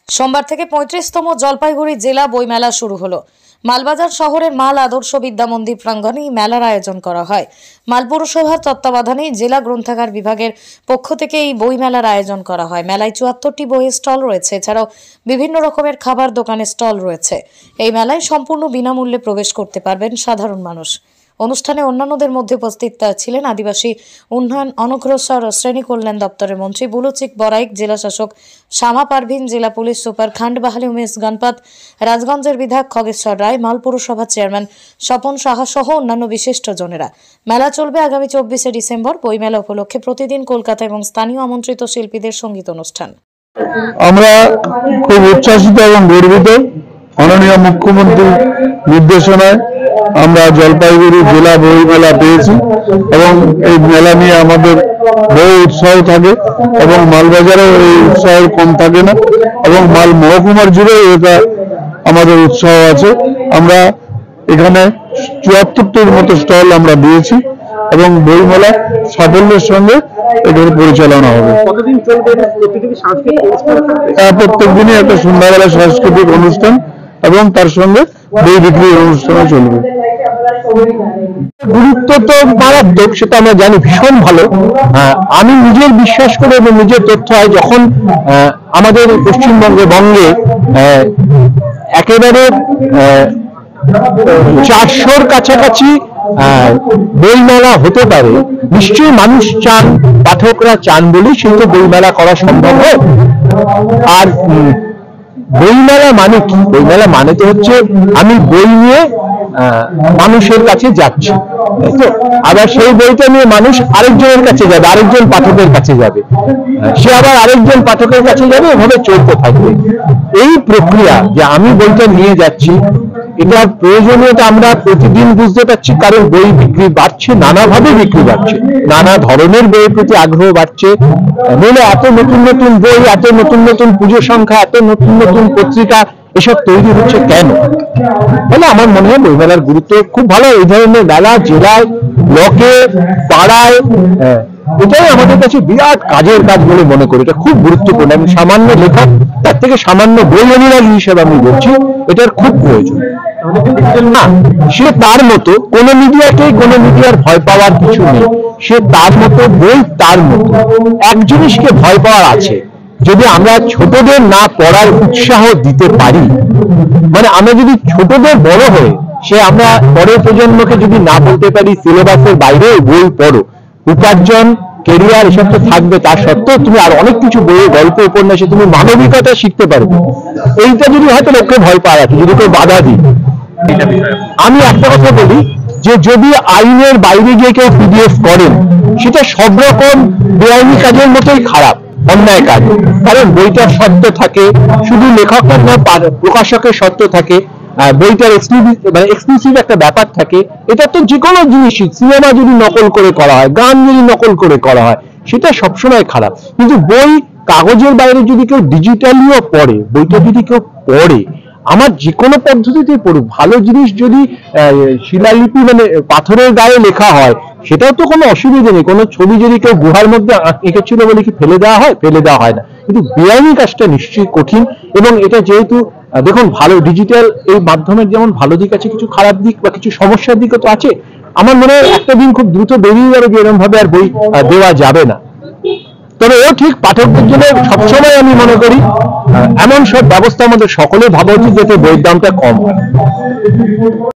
সোমবার থেকে 35তম জলপাইগুড়ি জেলা বইমেলা শুরু হলো। মালবাজার শহরের মাল আদর্শ বিদ্যা মন্দির প্রাঙ্গণে এই মেলার আয়োজন করা হয়। মাল পুরসভার তত্ত্বাবধানে জেলা গ্রন্থাগার বিভাগের পক্ষ থেকে এই বইমেলার আয়োজন করা হয়। মেলায় 74টি বইয়ের স্টল রয়েছে, এছাড়াও বিভিন্ন রকমের খাবার দোকানের স্টল রয়েছে। এই মেলায় সম্পূর্ণ বিনামূল্যে প্রবেশ করতে পারবেন সাধারণ মানুষ। অনুষ্ঠানে অন্যান্যদের মধ্যে উপস্থিত ছিলেন আদিবাসী উন্নয়ন অনগ্রসর শ্রেণী কল্যাণ দপ্তরের মন্ত্রী বুলুচিক বরাইক, জেলা শাসক শ্যামা পারভিন, জেলা পুলিশ সুপার খান্ডবাহালি উমেশ গণপত, রাজগঞ্জের বিধায়ক খগেশ্বর রায়, মাল পুরসভার চেয়ারম্যান স্বপন সাহা সহ অন্যান্য বিশিষ্টজনেরা। মেলা চলবে আগামী 24শে ডিসেম্বর। বইমেলা উপলক্ষে প্রতিদিন কলকাতা এবং স্থানীয় আমন্ত্রিত শিল্পীদের সঙ্গীত অনুষ্ঠান। আমরা খুব উচ্ছ্বাসিত এবং গর্বিত। মাননীয় মুখ্যমন্ত্রীর নির্দেশনায় আমরা জলপাইগুড়ি জেলা বই মেলা পেয়েছি এবং এই মেলা নিয়ে আমাদের বহু উৎসাহ থাকে এবং মালবাজারেও এই উৎসাহ কম থাকে না এবং মাল মহকুমার জুড়ে এটা আমাদের উৎসাহ আছে। আমরা এখানে 74টির মতো স্টল আমরা দিয়েছি এবং বই মেলা সাফল্যের সঙ্গে এটার পরিচালনা হবে। প্রত্যেক দিনই একটা সন্ধ্যাবেলা সাংস্কৃতিক অনুষ্ঠান এবং তার সঙ্গে বই বিক্রির অনুষ্ঠানও চলবে। গুরুত্ব তো মারাত্মক, সেটা আমরা জানি, ভীষণ ভালো। আমি নিজের বিশ্বাস করে এবং নিজের তথ্য হয়, যখন আমাদের পশ্চিমবঙ্গে একেবারে 400-র কাছাকাছি বইমেলা হতে পারে, নিশ্চয়ই মানুষ চান, পাঠকরা চান বলেই কিন্তু বইমেলা করা সম্ভব হয়। আর বইমেলা মানে কি? বইমেলা মানে তো হচ্ছে আমি বই নিয়ে মানুষের কাছে যাচ্ছি, তো আবার সেই বইটা নিয়ে মানুষ আরেকজনের কাছে যাবে, আরেকজন পাঠকের কাছে যাবে, সে আবার আরেকজন পাঠকের কাছে যাবে, এভাবে চলতে থাকবে। এই প্রক্রিয়া যে আমি বইটা নিয়ে যাচ্ছি, এটার প্রয়োজনীয়তা আমরা প্রতিদিন বুঝতে পারছি, কারণ বই বিক্রি বাড়ছে, নানাভাবে বিক্রি বাড়ছে, নানা ধরনের বইয়ের প্রতি আগ্রহ বাড়ছে। নইলে এত নতুন নতুন বই, এত নতুন নতুন পুজো সংখ্যা, এত নতুন নতুন পত্রিকা এসব তৈরি হচ্ছে কেন? তাহলে আমার মনে হয় বইমেলার গুরুত্ব খুব ভালো। এই ধরনের মেলা জেলায়, ব্লকে, পাড়ায়, এটাই আমাদের কাছে বিরাট কাজের কাজ বলে মনে করি। এটা খুব গুরুত্বপূর্ণ। আমি সামান্য লেখক, তার থেকে সামান্য বই অনুরাগী হিসেবে আমি বলছি, এটার খুব প্রয়োজন। না, সে তার মতো, কোনো মিডিয়াকে কোনো মিডিয়ার ভয় পাওয়ার কিছু নেই। সে তার মতো, বই তার মতো। এক জিনিসকে ভয় পাওয়ার আছে, যদি আমরা ছোটদের না পড়ার উৎসাহ দিতে পারি, মানে আমরা যদি ছোটদের বড় হয়ে সে আমরা পরের প্রজন্মকে যদি না বলতে পারি সিলেবাসের বাইরে বই পড়ো, উপার্জন, কেরিয়ার এসব তো থাকবে, তার সত্ত্বেও তুমি আর অনেক কিছু বইয়ে, গল্প, উপন্যাসে তুমি মানবিকতা শিখতে পারবে। এইটা যদি হয়তো লোককে ভয় পাওয়া আছে, যদি কেউ বাধা দিই। আমি একটা কথা বলি, যে যদি আইনের বাইরে গিয়ে কেউ পিডিএফ করেন, সেটা সব রকম বেআইনি কাজের মতোই খারাপ, অন্যায় কাজ। কারণ বইটার শর্ত থাকে, শুধু লেখকের না প্রকাশকের শর্ত থাকে, বইটার এক্সক্লুসিভ একটা ব্যাপার থাকে। এটা তো যে কোনো জিনিসই, সিনেমা যদি নকল করে করা হয়, গান যদি নকল করে করা হয়, সেটা সবসময় খারাপ। কিন্তু বই কাগজের বাইরে যদি কেউ ডিজিটালিও পড়ে, বইটা যদি কেউ পড়ে, আমার যে কোনো পদ্ধতিতেই পড়ুক, ভালো জিনিস যদি শিলালিপি মানে পাথরের গায়ে লেখা হয়, সেটাও তো কোনো অসুবিধা নেই। কোনো ছবি যদি কেউ গুহার মধ্যে এঁকেছিল বলে কি ফেলে দেওয়া হয়? ফেলে দেওয়া হয় না। কিন্তু বেআইনি কাজটা নিশ্চয়ই কঠিন। এবং এটা যেহেতু দেখুন, ভালো ডিজিটাল এই মাধ্যমের যেমন ভালো দিক আছে, কিছু খারাপ দিক বা কিছু সমস্যার দিকও তো আছে। আমার মনে হয় একটা দিন খুব দ্রুত বেরিয়ে যাবে যে এরকম ভাবে আর বই দেওয়া যাবে না। তবে ও ঠিক, পাঠকদের জন্য সবসময় আমি মনে করি এমন সব ব্যবস্থা আমাদের সকলে ভাবা উচিত যাতে বইয়ের দামটা কম হয়।